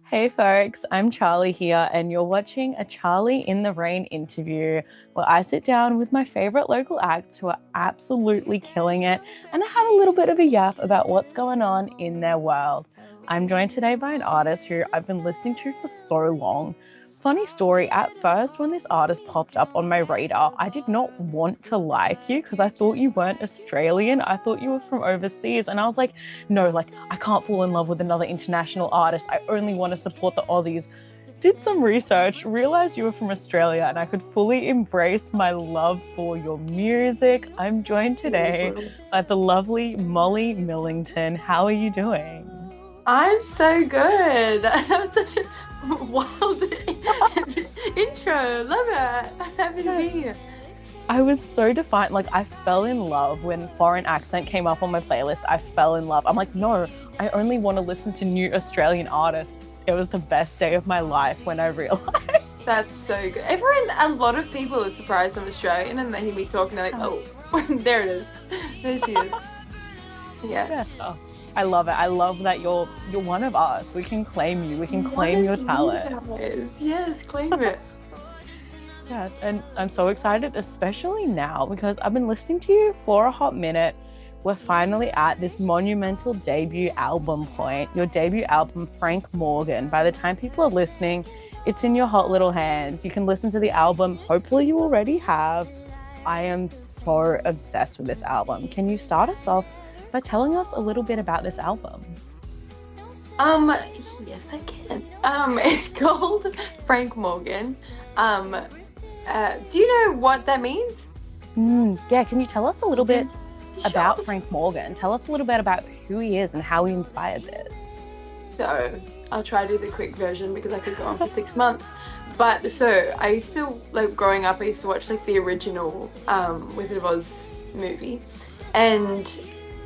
Hey folks, I'm Charlie here, and you're watching a Charlie in the Rain interview where I sit down with my favorite local acts who are absolutely killing it and I have a little bit of a yap about what's going on in their world. I'm joined today by an artist who I've been listening to for so long. Funny story, at first, when this artist popped up on my radar, I did not want to like you because I thought you weren't Australian. I thought you were from overseas. And I was like, no, like, I can't fall in love with another international artist. I only want to support the Aussies. Did some research, realized you were from Australia, and I could fully embrace my love for your music. I'm joined today by the lovely Molly Millington. How are you doing? I'm so good. That was such a wild intro. Love it. I'm happy to be here. I was so defiant. Like, I fell in love when Foreign Accent came up on my playlist. I fell in love. I'm like, no, I only want to listen to new Australian artists. It was the best day of my life when I realized. That's so good. A lot of people are surprised I'm Australian and they hear me talk and they're like, oh, there it is. There she is. Yeah. Yeah. Oh, I love it. I love that you're one of us. We can claim you. We can What claim your is you talent. guys? Yes, claim it. Yes, and I'm so excited, especially now, because I've been listening to you for a hot minute. We're finally at this monumental debut album point, your debut album, Frank Morgan. By the time people are listening, it's in your hot little hands. You can listen to the album. Hopefully, you already have. I am so obsessed with this album. Can you start us off by telling us a little bit about this album? Um, yes, I can. It's called Frank Morgan. Um, do you know what that means? Yeah, can you tell us a little bit Sure. about Frank Morgan? Tell us a little bit about who he is and how he inspired this. So I'll try to do the quick version because I could go on for 6 months. But so I used to like growing up. I used to watch like the original Wizard of Oz movie, and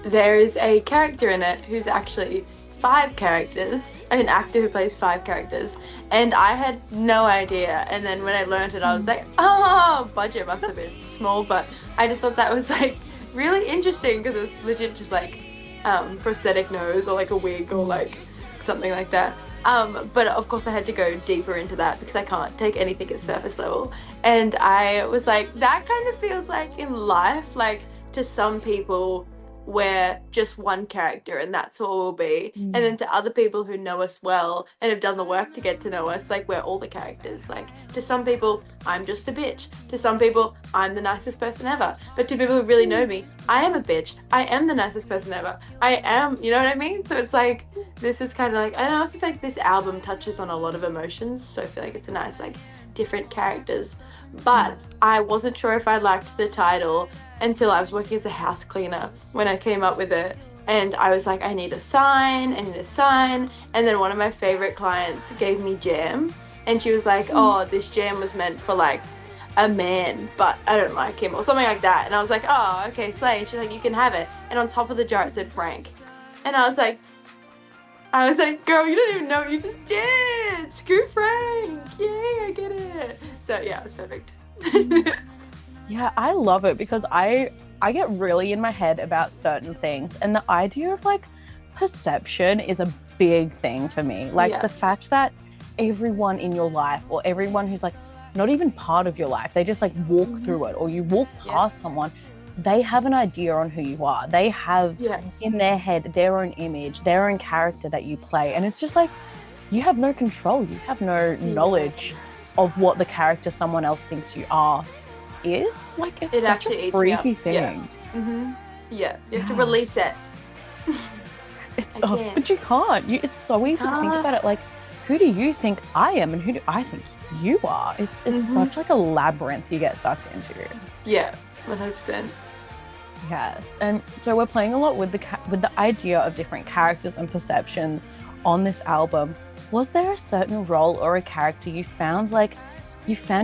there is a character in it who's actually five characters, an actor who plays five characters, and I had no idea. And then when I learned it, I was like, oh, budget must have been small, but I just thought that was like really interesting because it was legit just like prosthetic nose or like a wig or like something like that. But of course, I had to go deeper into that because I can't take anything at surface level. And I was like, that kind of feels like in life, like to some people, we're just one character and that's all we'll be. And then to other people who know us well and have done the work to get to know us, like we're all the characters. Like to some people, I'm just a bitch. To some people, I'm the nicest person ever. But to people who really know me, I am a bitch. I am the nicest person ever. I am, you know what I mean? So it's like, this is kind of like, and I also feel like this album touches on a lot of emotions. So I feel like it's a nice, like, different characters. But I wasn't sure if I liked the title until I was working as a house cleaner when I came up with it. And I was like, I need a sign, I need a sign. And then one of my favorite clients gave me jam. And she was like, oh, this jam was meant for like a man, but I don't like him or something like that. And I was like, oh, okay, slay. And she's like, you can have it. And on top of the jar it said Frank. And I was like, girl, you don't even know what you just did. Screw Frank. Yay, I get it. So yeah, it was perfect. Yeah, I love it because I get really in my head about certain things, and the idea of like perception is a big thing for me. Like Yeah. the fact that everyone in your life or everyone who's like not even part of your life, they just like walk through it or you walk Yeah. past someone, they have an idea on who you are. They have Yeah. in their head their own image, their own character that you play. And it's just like you have no control, you have no knowledge of what the character someone else thinks you are is. Like it's It such actually a eats me up. freaky Yeah. thing. Yeah. You have to Yeah. release it. It's I oh, can't. but you can't. It's so easy to think about it. Like, who do you think I am, and who do I think you are? It's such like a labyrinth you get sucked into. Yeah. 100%. Yes, and so we're playing a lot with with the idea of different characters and perceptions on this album. Was there a certain role or a character you found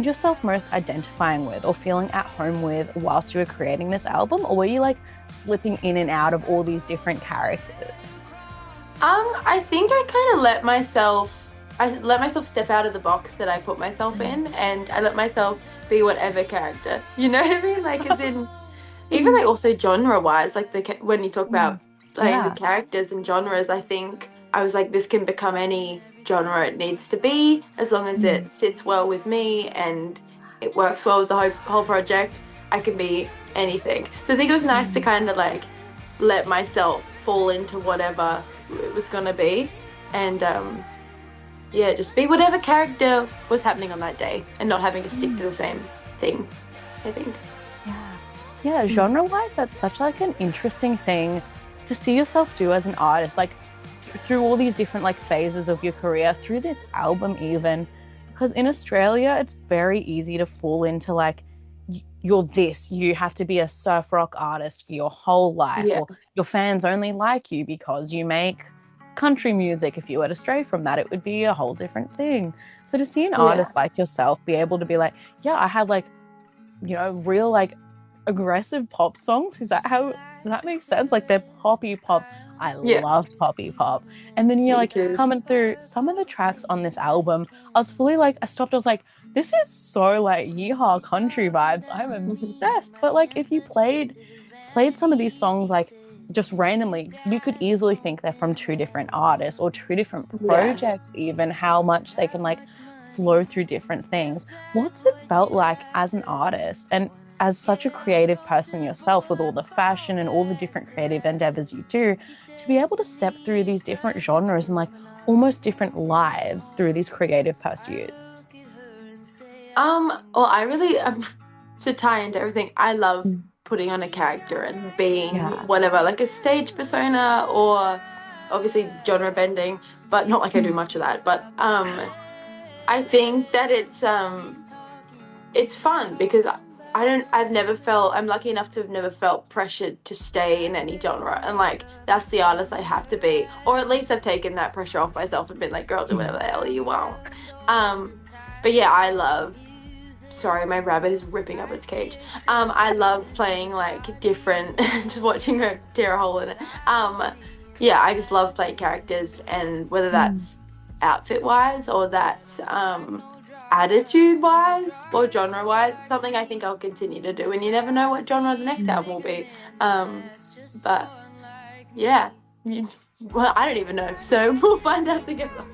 yourself most identifying with or feeling at home with whilst you were creating this album, or were you like slipping in and out of all these different characters? I think I let myself step out of the box that I put myself in, and I let myself be whatever character. You know what I mean? Like, as in, even like also genre wise, like when you talk about playing the Yeah. characters and genres, I think I was like, this can become any genre it needs to be, as long as it sits well with me and it works well with the whole project. I can be anything. So I think it was nice to kind of like let myself fall into whatever it was gonna be, and yeah, just be whatever character was happening on that day, and not having to stick to the same thing, I think. Yeah, genre-wise, that's such like an interesting thing to see yourself do as an artist, like through all these different like phases of your career, through this album even, because in Australia, it's very easy to fall into like you have to be a surf rock artist for your whole life, Yeah. or your fans only like you because you make country music. If you were to stray from that, it would be a whole different thing. So to see an artist like yourself be able to be like, yeah, I had like, real like aggressive pop songs. Does that make sense? Like they're poppy pop. I love poppy pop. And then you're like too. coming through some of the tracks on this album. I was fully like, I stopped, I was like, this is so like yeehaw country vibes. I'm obsessed. But like if you played some of these songs like just randomly, you could easily think they're from two different artists or two different projects, even how much they can like flow through different things. What's it felt like as an artist and as such a creative person yourself, with all the fashion and all the different creative endeavors you do, to be able to step through these different genres and like almost different lives through these creative pursuits? Well, I really to tie into everything, I love putting on a character and being whatever, like a stage persona, or obviously genre bending, but not like I do much of that. But I think that it's fun because I'm lucky enough to have never felt pressured to stay in any genre, and like that's the artist I have to be, or at least I've taken that pressure off myself and been like, girl, do whatever the hell you want. But yeah, sorry, my rabbit is ripping up its cage. I love playing like different, just watching her tear a hole in it. Yeah, I just love playing characters, and whether that's outfit wise or that's attitude wise or genre wise, something I think I'll continue to do, and you never know what genre the next album will be. But yeah, well, I don't even know, so we'll find out together.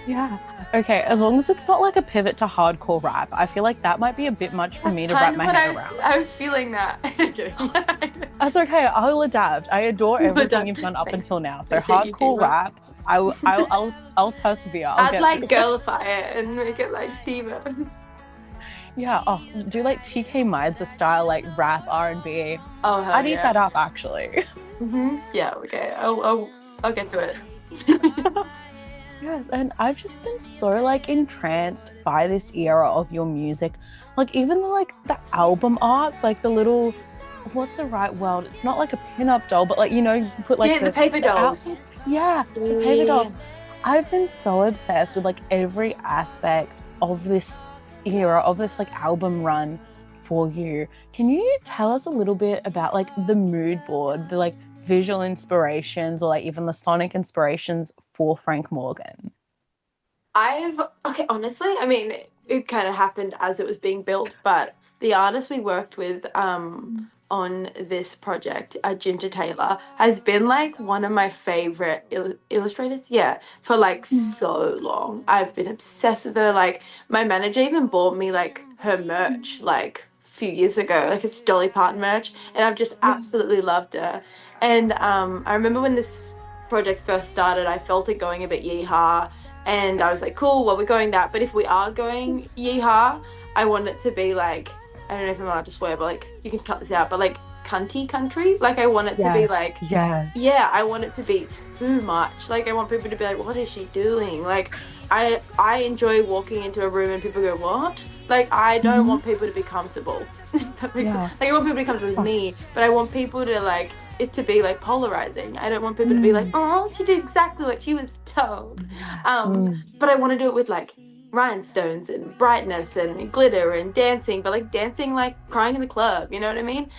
Yeah. Okay, as long as it's not like a pivot to hardcore rap, I feel like that might be a bit much for me to wrap my head around. I was feeling that. That's okay, I'll adapt. I adore everything you've done up until now. So hardcore rap, I'll persevere. I'd like girlify it and make it like diva. Yeah, do like TK Maidza style like rap R&B. Oh, hell I'd eat that up actually. Yeah, okay. I'll get to it. Yes, and I've just been so like entranced by this era of your music. Like even the album arts, like the little, what's the right word? It's not like a pin-up doll, but like, you put like the paper dolls. The paper dolls. I've been so obsessed with like every aspect of this era, of this like album run for you. Can you tell us a little bit about like the mood board, the like visual inspirations, or like even the sonic inspirations for Frank Morgan? Honestly, I mean, it kind of happened as it was being built, but the artist we worked with on this project, Ginger Taylor, has been like one of my favorite illustrators, for like so long. I've been obsessed with her. Like my manager even bought me like her merch like a few years ago, like it's Dolly Parton merch, and I've just absolutely loved her. And I remember when this project first started, I felt it going a bit yeehaw, and I was like, cool, well, we're going that, but if we are going yeehaw, I want it to be like, I don't know if I'm allowed to swear, but like, you can cut this out, but like cunty country, like I want it to be like, I want it to be too much. Like I want people to be like, what is she doing? Like I enjoy walking into a room and people go, what? Like I don't want people to be comfortable. That makes sense. Like I want people to be comfortable with me, but I want people to like it to be like polarizing. I don't want people to be like, oh, she did exactly what she was told. But I want to do it with like rhinestones and brightness and glitter and dancing, but like dancing like crying in the club, you know what I mean?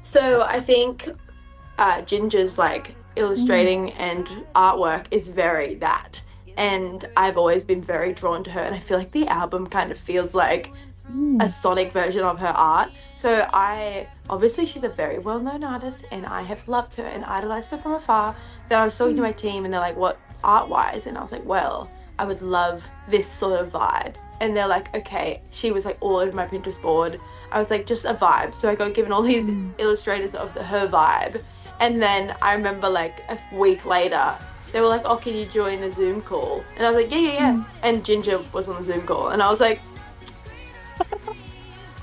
So I think Ginger's like illustrating and artwork is very that, and I've always been very drawn to her, and I feel like the album kind of feels like a sonic version of her art. So obviously she's a very well-known artist, and I have loved her and idolized her from afar. Then I was talking to my team, and they're like, what art-wise? And I was like, well, I would love this sort of vibe. And they're like, okay. She was like all over my Pinterest board. I was like, just a vibe. So I got given all these illustrators of her vibe. And then I remember like a week later, they were like, oh, can you join a Zoom call? And I was like, yeah. And Ginger was on the Zoom call. And I was like,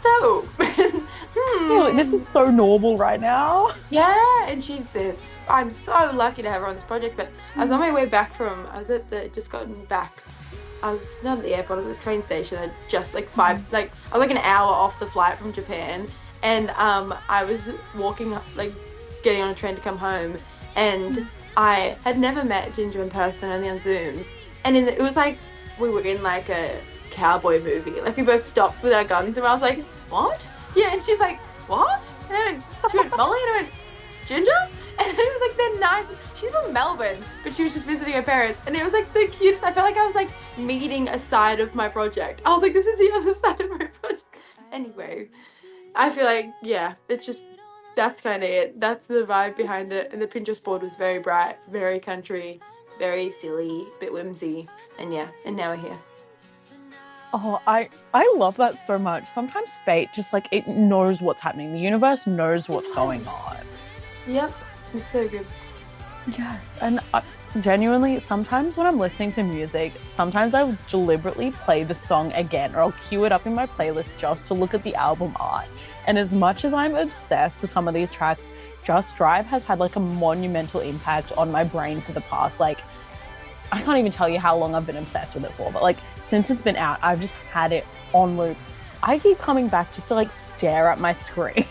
so, This is so normal right now. yeah. And I'm so lucky to have her on this project. But I was on my way back just gotten back. I was not at the airport, I was at the train station. I just I was like an hour off the flight from Japan. And I was walking, like getting on a train to come home. And I had never met Ginger in person, only on Zooms. And it was like we were in like a cowboy movie. Like we both stopped with our guns, and I was like, what? Yeah, and she's like, what? And I went, Molly? And I went, Ginger? And it was like, they're nice. She's from Melbourne, but she was just visiting her parents. And it was like the cutest. I felt like I was like meeting a side of my project. I was like, this is the other side of my project. Anyway, I feel like, yeah, that's kind of it. That's the vibe behind it. And the Pinterest board was very bright, very country, very silly, bit whimsy. And yeah, and now we're here. Oh, I love that so much. Sometimes fate just like it knows what's happening. The universe knows what's going on. Yep, it's so good. Yes, and genuinely, sometimes when I'm listening to music, sometimes I will deliberately play the song again, or I'll cue it up in my playlist just to look at the album art. And as much as I'm obsessed with some of these tracks, Just Drive has had like a monumental impact on my brain for the past, like, I can't even tell you how long I've been obsessed with it for, but like since it's been out, I've just had it on loop. I keep coming back just to like stare at my screen.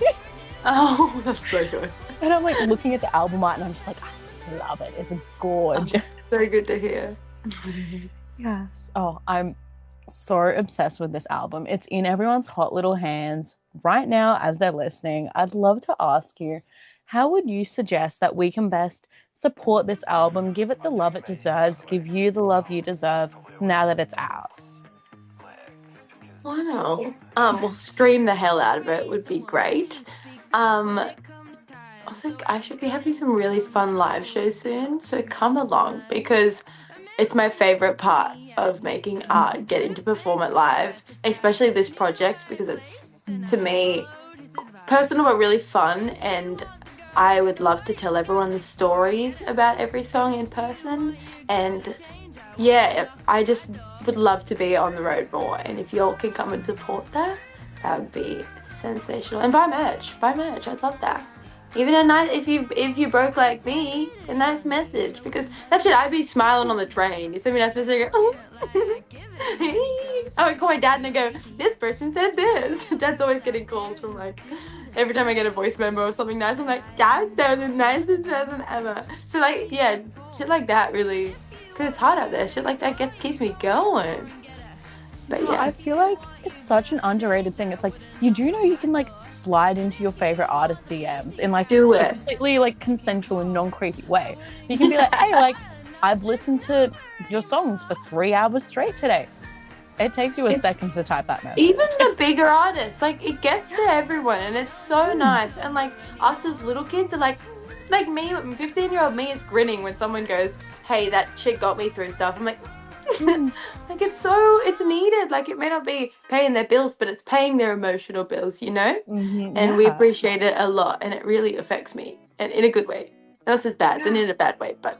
Oh, that's so good. And I'm like looking at the album art and I'm just like, I love it. It's gorgeous. So good to hear. Yes. Oh, I'm so obsessed with this album. It's in everyone's hot little hands right now as they're listening. I'd love to ask you, how would you suggest that we can best support this album, give it the love it deserves, give you the love you deserve now that it's out? Wow. Well, stream the hell out of it would be great. Also, I should be having some really fun live shows soon, so come along because it's my favorite part of making art, getting to perform it live, especially this project because it's, to me, personal but really fun, and I would love to tell everyone the stories about every song in person. And yeah, I just would love to be on the road more, and if y'all can come and support that, that would be sensational. And buy merch, I'd love that. Even a nice, if you broke like me, a nice message, because that shit, I'd be smiling on the train. You send me a nice message, I go, oh. I would call my dad and I go, this person said this. Dad's always getting calls from like, every time I get a voice memo or something nice, I'm like, Dad, that was the nicest person ever. So like, yeah, shit like that really, because it's hard out there, shit like that keeps me going. But yeah, I feel like it's such an underrated thing. It's like, you do know you can like slide into your favorite artist DMs in like a completely like consensual and non-creepy way. You can be like, hey, like I've listened to your songs for 3 hours straight today. It takes you a second to type that message. Even the bigger artists, like it gets to everyone, and it's so nice. And like us as little kids are like me, 15-year-old me is grinning when someone goes, hey, that chick got me through stuff. I'm like, like it's needed. Like it may not be paying their bills, but it's paying their emotional bills, you know? And we appreciate it a lot, and it really affects me, and in a good way. Not as bad than in a bad way, but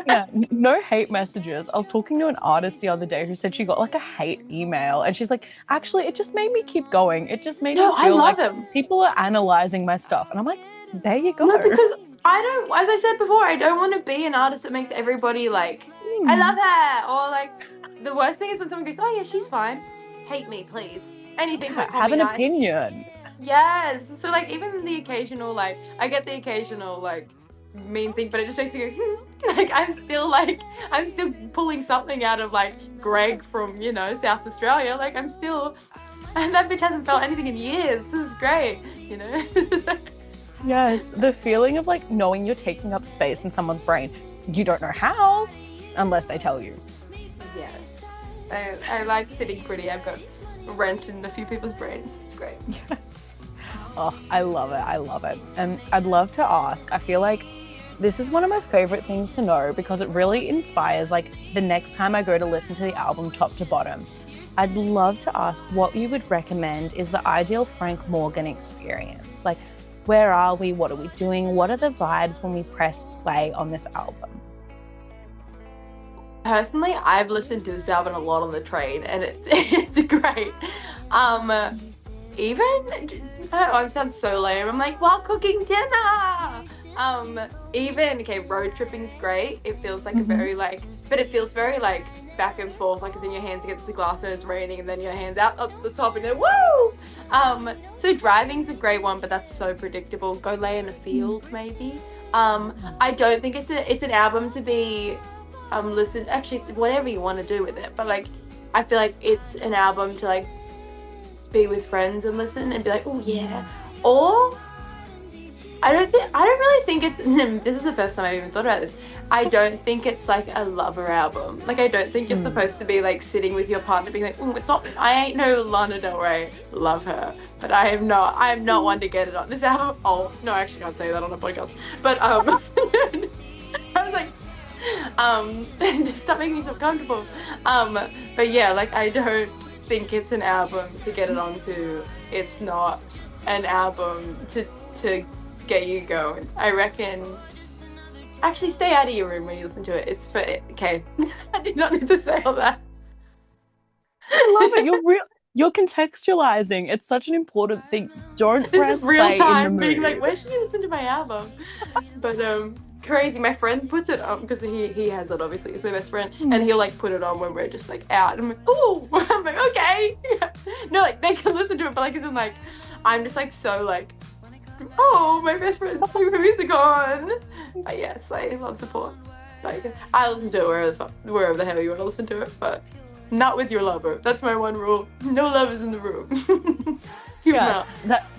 yeah, no hate messages. I was talking to an artist the other day who said she got like a hate email, and she's like, actually, it just made me keep going. It just made me feel like people are analyzing my stuff, and I'm like, there you go. No, because I don't, as I said before, I don't want to be an artist that makes everybody like, I love her, or like, the worst thing is when someone goes, oh yeah, she's fine. Hate me, please. Anything but have an opinion. Yes. So like, even the occasional, like, I get the occasional like mean thing, but it just makes me go, like I'm still pulling something out of like Greg from, you know, South Australia. Like and that bitch hasn't felt anything in years. This is great, you know. Yes, the feeling of like knowing you're taking up space in someone's brain. You don't know how unless they tell you. Yes. I like sitting pretty. I've got rent in a few people's brains. It's great. Oh, I love it. I love it. And I'd love to ask, I feel like this is one of my favorite things to know because it really inspires like the next time I go to listen to the album top to bottom. I'd love to ask what you would recommend is the ideal Frank Morgan experience. Like, where are we? What are we doing? What are the vibes when we press play on this album? Personally, I've listened to this album a lot on the train, and it's great. Even I sound so lame. I'm like, while cooking dinner. Even okay, road tripping's great. It feels like a very like, but it feels very like back and forth, like it's in your hands against the glass and it's raining, and then your hands out up the top and then woo. So driving's a great one, but that's so predictable. Go lay in a field, maybe. I don't think it's an album to be listen. Actually, it's whatever you want to do with it, but like, I feel like it's an album to like be with friends and listen and be like, oh yeah. Or I don't really think it's this is the first time I've even thought about this. I don't think it's like a lover album. Like, I don't think you're supposed to be like sitting with your partner being like, oh, it's not, I ain't no Lana Del Rey, love her, but I am not one to get it on this album. Oh no, I actually can't say that on a podcast, but I was like, just stop making me so comfortable. But yeah, like, I don't think it's an album to get it onto. It's not an album to get you going. I reckon actually stay out of your room when you listen to it. It's for okay. I did not need to say all that. I love it. You're contextualizing. It's such an important thing. Don't This press is real play time in the being mood. like, where should you listen to my album? But crazy. My friend puts it on because he has it, obviously. He's my best friend, and he'll like put it on when we're just like out. And I'm like, oh, I'm like, okay. No, like they can listen to it, but like, isn't like, I'm just like so like, oh, my best friend's putting my music on. But yes, I love support. Like, I listen to it wherever the hell you want to listen to it, but not with your lover. That's my one rule. No lovers in the room. Yeah,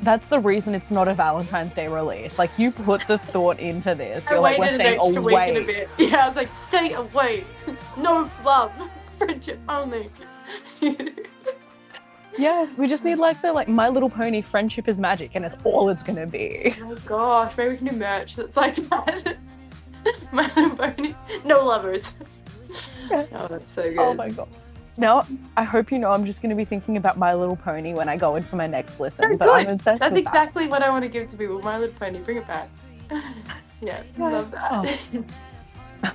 that's the reason it's not a Valentine's Day release. Like, you put the thought into this. You're like, we're waited an staying extra week and a away. bit. Yeah, I was like, stay away. No love. Friendship only. Yes, we just need like the My Little Pony friendship is magic, and it's all it's gonna be. Oh my gosh, maybe we can do merch that's like that. My Little Pony. No lovers. Yeah. Oh, that's so good. Oh my god. Now, I hope you know I'm just gonna be thinking about My Little Pony when I go in for my next listen. But I'm obsessed That's with exactly what I want to give to people. My Little Pony, bring it back. Yeah, love that. Oh.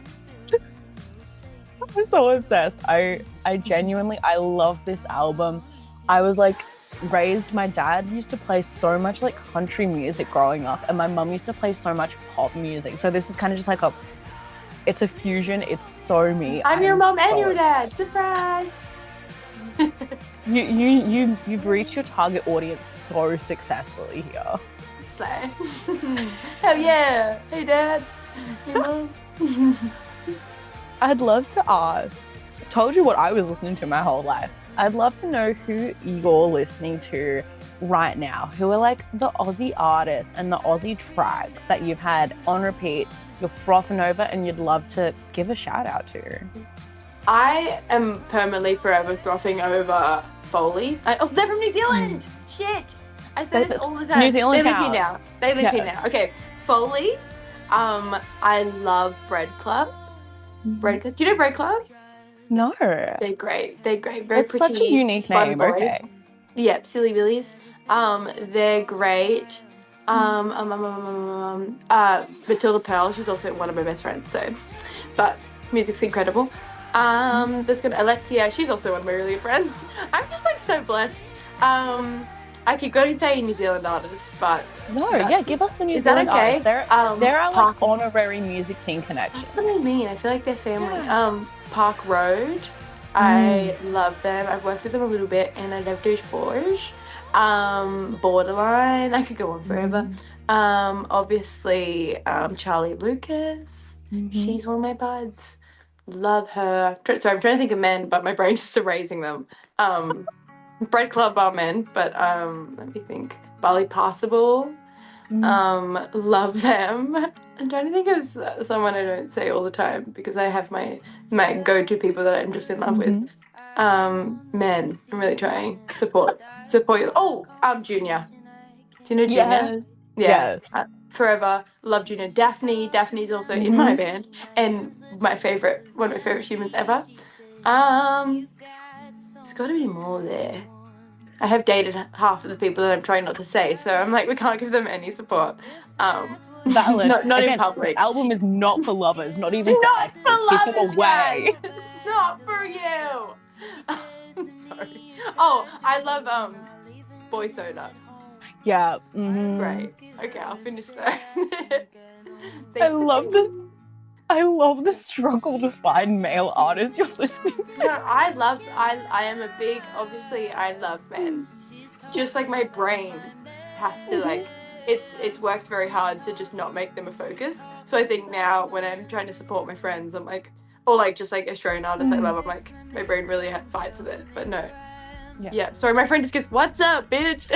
I'm so obsessed. I genuinely, I love this album. I was like raised, my dad used to play so much like country music growing up, and my mum used to play so much pop music. So this is kind of just like it's a fusion. It's so me. I'm your mom and your dad. Surprise! You've reached your target audience so successfully here. Slay. Hell yeah! Hey dad. Hey mom. I'd love to ask. I told you what I was listening to my whole life. I'd love to know who you're listening to right now, who are like the Aussie artists and the Aussie tracks that you've had on repeat, you're frothing over, and you'd love to give a shout out to. I am permanently forever frothing over Foley. They're from New Zealand! Shit! I say this all the time. New Zealand They live here now. They live here now. Okay, Foley. I love Bread Club. Bread Club. Do you know Bread Club? No. They're great. Very That's pretty. such a unique fun name. boys. Okay. Yep, Silly Billies. They're great. Matilda Pearl, she's also one of my best friends, so, but music's incredible. There's gonna Alexia, she's also one of my really good friends. I'm just like so blessed. I keep going to say New Zealand artists, but No, yeah, give us the New Is that Zealand okay? artists. There are like Park- honorary music scene connections. That's what I mean. I feel like they're family. Yeah. Park Road. I love them. I've worked with them a little bit, and I love Douche Bourge. Borderline. I could go on forever. Obviously, Charlie Lucas. She's one of my buds. Love her. Sorry, I'm trying to think of men, but my brain's just erasing them. Bread Club are men, but let me think. Bali Passable. Love them. I'm trying to think of someone I don't say all the time because I have my go-to people that I'm just in love with. Men. I'm really trying. Support you. Oh, Junior. Do you know Junior? Yes. Yeah. Yes. Forever. Love Junior. Daphne's also in my band. And one of my favorite humans ever. There's got to be more there. I have dated half of the people that I'm trying not to say, so I'm like, we can't give them any support. Valid. Not in Again, this public. album is not for lovers, not even It's for not exes. for Keep them lovers, away. guys. Not for you. Sorry. Oh, I love Boy Soda. Yeah. Great. Okay, I'll finish that. I love the struggle to find male artists you're listening to. No, I am a big, obviously I love men. Just like my brain has to like, it's worked very hard to just not make them a focus. So I think now when I'm trying to support my friends, I'm like, or like just like Australian artists I love, I'm like, my brain really fights with it. But no. Yeah. Sorry, my friend just goes, "What's up, bitch?"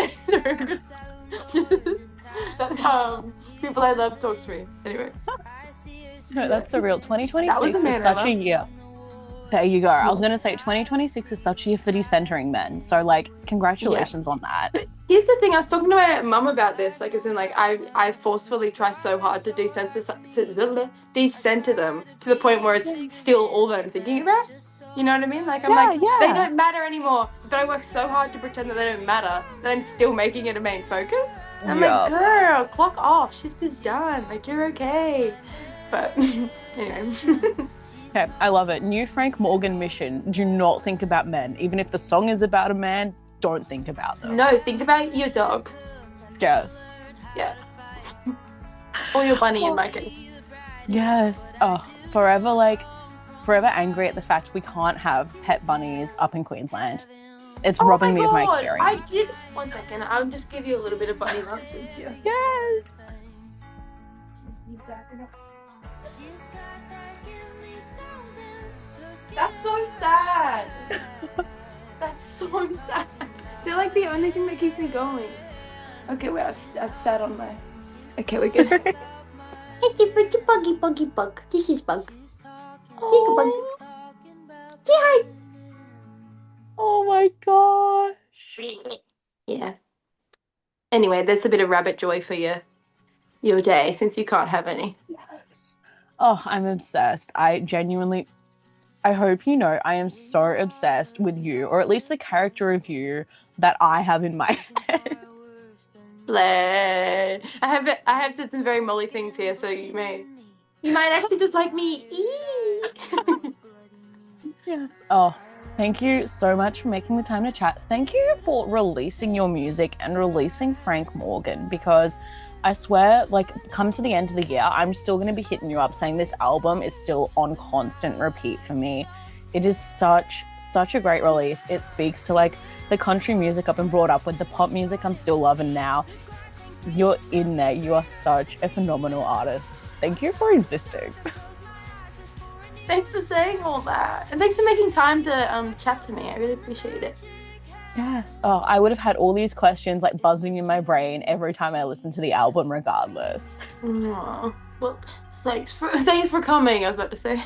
That's people I love talk to me. Anyway. No, that's so real. 2026 That was a man is such ever. a year. There you go. I was going to say 2026 is such a year for decentering men. So, like, congratulations on that. But here's the thing. I was talking to my mum about this. Like, as in, like, I forcefully try so hard to decenter them to the point where it's still all that I'm thinking about. You know what I mean? Like, I'm they don't matter anymore. But I work so hard to pretend that they don't matter that I'm still making it a main focus. And I'm like, girl, clock off. Shift is done. Like, you're okay. But anyway. Okay, I love it. New Frank Morgan mission. Do not think about men. Even if the song is about a man, don't think about them. No, think about your dog. Yes. Yeah. Or your bunny in my case. Yes. Oh, forever angry at the fact we can't have pet bunnies up in Queensland. It's robbing me of my experience. I did. 1 second. I'll just give you a little bit of bunny love since you're. Yes. That's so sad. That's so sad. They're like the only thing that keeps me going. Okay, wait, I've sat on my. Okay, we're good. It's a bug. This is Bug. Take a bug. Say hi. Oh my gosh. Yeah. Anyway, there's a bit of rabbit joy for your day since you can't have any. Yes. Oh, I'm obsessed. I hope you know I am so obsessed with you, or at least the character of you that I have in my head. Bleh. I have said some very Molly things here, so you might actually just like me. Yes. Oh, thank you so much for making the time to chat. Thank you for releasing your music and releasing Frank Morgan, because I swear, like, come to the end of the year, I'm still going to be hitting you up saying this album is still on constant repeat for me. It is such a great release. It speaks to, like, the country music I've been brought up with, the pop music I'm still loving now. You're in there. You are such a phenomenal artist. Thank you for existing. Thanks for saying all that. And thanks for making time to chat to me. I really appreciate it. Yes. Oh, I would have had all these questions like buzzing in my brain every time I listened to the album regardless. Aww. Well, thanks for coming, I was about to say.